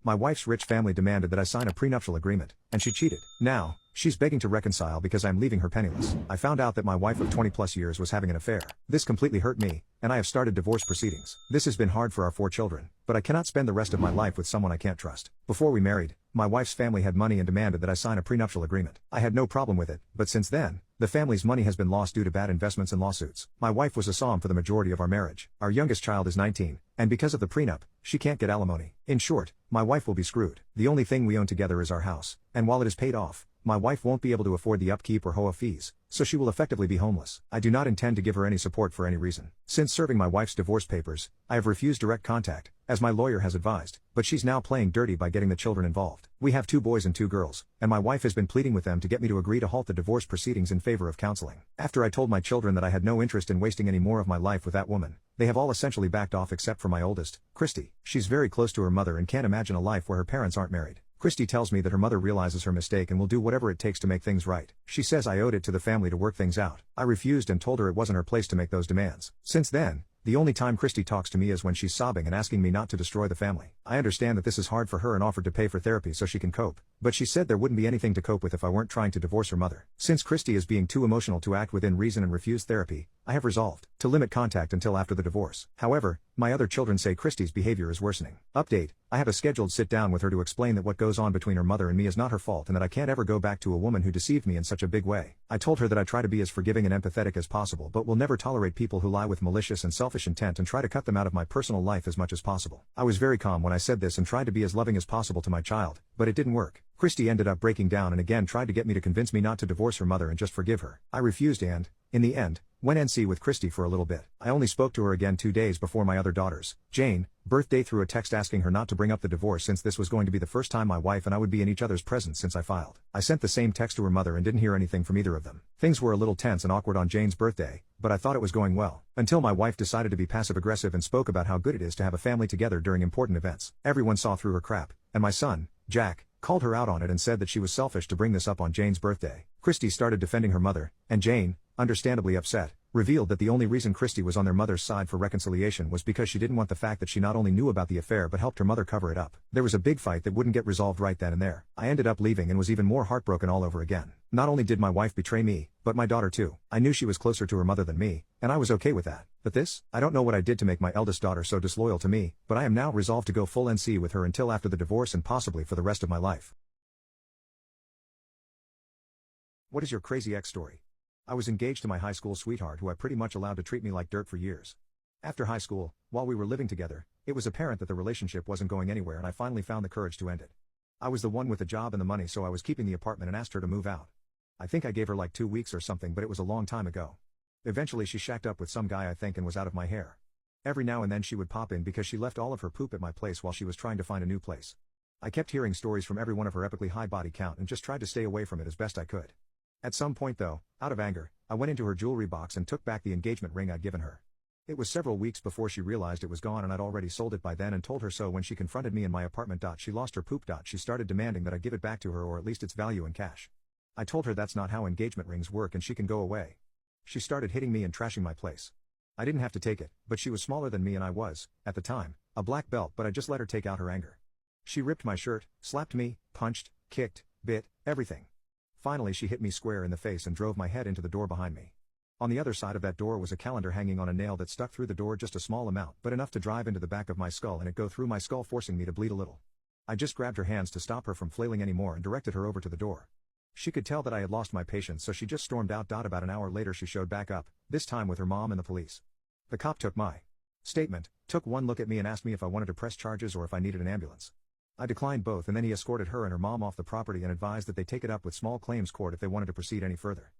My wife's rich family demanded that I sign a prenuptial agreement, and she cheated. Now, she's begging to reconcile because I'm leaving her penniless. I found out that my wife of 20 plus years was having an affair. This completely hurt me, and I have started divorce proceedings. This has been hard for our 4 children, but I cannot spend the rest of my life with someone I can't trust. Before we married, my wife's family had money and demanded that I sign a prenuptial agreement. I had no problem with it, but since then, the family's money has been lost due to bad investments and lawsuits. My wife was a psalm for the majority of our marriage. Our youngest child is 19, and because of the prenup, she can't get alimony. In short, my wife will be screwed. The only thing we own together is our house, and while it is paid off, my wife won't be able to afford the upkeep or HOA fees, so she will effectively be homeless. I do not intend to give her any support for any reason. Since serving my wife's divorce papers, I have refused direct contact, as my lawyer has advised, but she's now playing dirty by getting the children involved. We have 2 boys and 2 girls, and my wife has been pleading with them to get me to agree to halt the divorce proceedings in favor of counseling. After I told my children that I had no interest in wasting any more of my life with that woman, they have all essentially backed off except for my oldest, Christy. She's very close to her mother and can't imagine a life where her parents aren't married. Christy tells me that her mother realizes her mistake and will do whatever it takes to make things right. She says I owed it to the family to work things out. I refused and told her it wasn't her place to make those demands. Since then, the only time Christy talks to me is when she's sobbing and asking me not to destroy the family. I understand that this is hard for her and offered to pay for therapy so she can cope, but she said there wouldn't be anything to cope with if I weren't trying to divorce her mother. Since Christy is being too emotional to act within reason and refuse therapy, I have resolved to limit contact until after the divorce. However, my other children say Christy's behavior is worsening. Update: I have a scheduled sit down with her to explain that what goes on between her mother and me is not her fault and that I can't ever go back to a woman who deceived me in such a big way. I told her that I try to be as forgiving and empathetic as possible but will never tolerate people who lie with malicious and selfish intent and try to cut them out of my personal life as much as possible. I was very calm when I said this and tried to be as loving as possible to my child, but it didn't work. Christy ended up breaking down and again tried to get me to convince me not to divorce her mother and just forgive her. I refused and, in the end, went NC with Christy for a little bit. I only spoke to her again 2 days before my other daughter's, Jane, birthday through a text asking her not to bring up the divorce since this was going to be the first time my wife and I would be in each other's presence since I filed. I sent the same text to her mother and didn't hear anything from either of them. Things were a little tense and awkward on Jane's birthday, but I thought it was going well, until my wife decided to be passive-aggressive and spoke about how good it is to have a family together during important events. Everyone saw through her crap, and my son, Jack, called her out on it and said that she was selfish to bring this up on Jane's birthday. Christy started defending her mother, and Jane, understandably upset, revealed that the only reason Christy was on their mother's side for reconciliation was because she didn't want the fact that she not only knew about the affair but helped her mother cover it up. There was a big fight that wouldn't get resolved right then and there. I ended up leaving and was even more heartbroken all over again. Not only did my wife betray me, but my daughter too. I knew she was closer to her mother than me, and I was okay with that. But this? I don't know what I did to make my eldest daughter so disloyal to me, but I am now resolved to go full NC with her until after the divorce and possibly for the rest of my life. What is your crazy ex story? I was engaged to my high school sweetheart who I pretty much allowed to treat me like dirt for years. After high school, while we were living together, it was apparent that the relationship wasn't going anywhere and I finally found the courage to end it. I was the one with the job and the money, so I was keeping the apartment and asked her to move out. I think I gave her like 2 weeks or something, but it was a long time ago. Eventually she shacked up with some guy I think and was out of my hair. Every now and then she would pop in because she left all of her poop at my place while she was trying to find a new place. I kept hearing stories from everyone of her epically high body count and just tried to stay away from it as best I could. At some point though, out of anger, I went into her jewelry box and took back the engagement ring I'd given her. It was several weeks before she realized it was gone and I'd already sold it by then and told her so when she confronted me in my apartment. She lost her poop. She started demanding that I give it back to her or at least its value in cash. I told her that's not how engagement rings work and she can go away. She started hitting me and trashing my place. I didn't have to take it, but she was smaller than me and I was, at the time, a black belt, but I just let her take out her anger. She ripped my shirt, slapped me, punched, kicked, bit, everything. Finally she hit me square in the face and drove my head into the door behind me. On the other side of that door was a calendar hanging on a nail that stuck through the door just a small amount but enough to drive into the back of my skull and it go through my skull forcing me to bleed a little. I just grabbed her hands to stop her from flailing anymore and directed her over to the door. She could tell that I had lost my patience so she just stormed out. About an hour later she showed back up, this time with her mom and the police. The cop took my statement, took one look at me and asked me if I wanted to press charges or if I needed an ambulance. I declined both and then he escorted her and her mom off the property and advised that they take it up with small claims court if they wanted to proceed any further.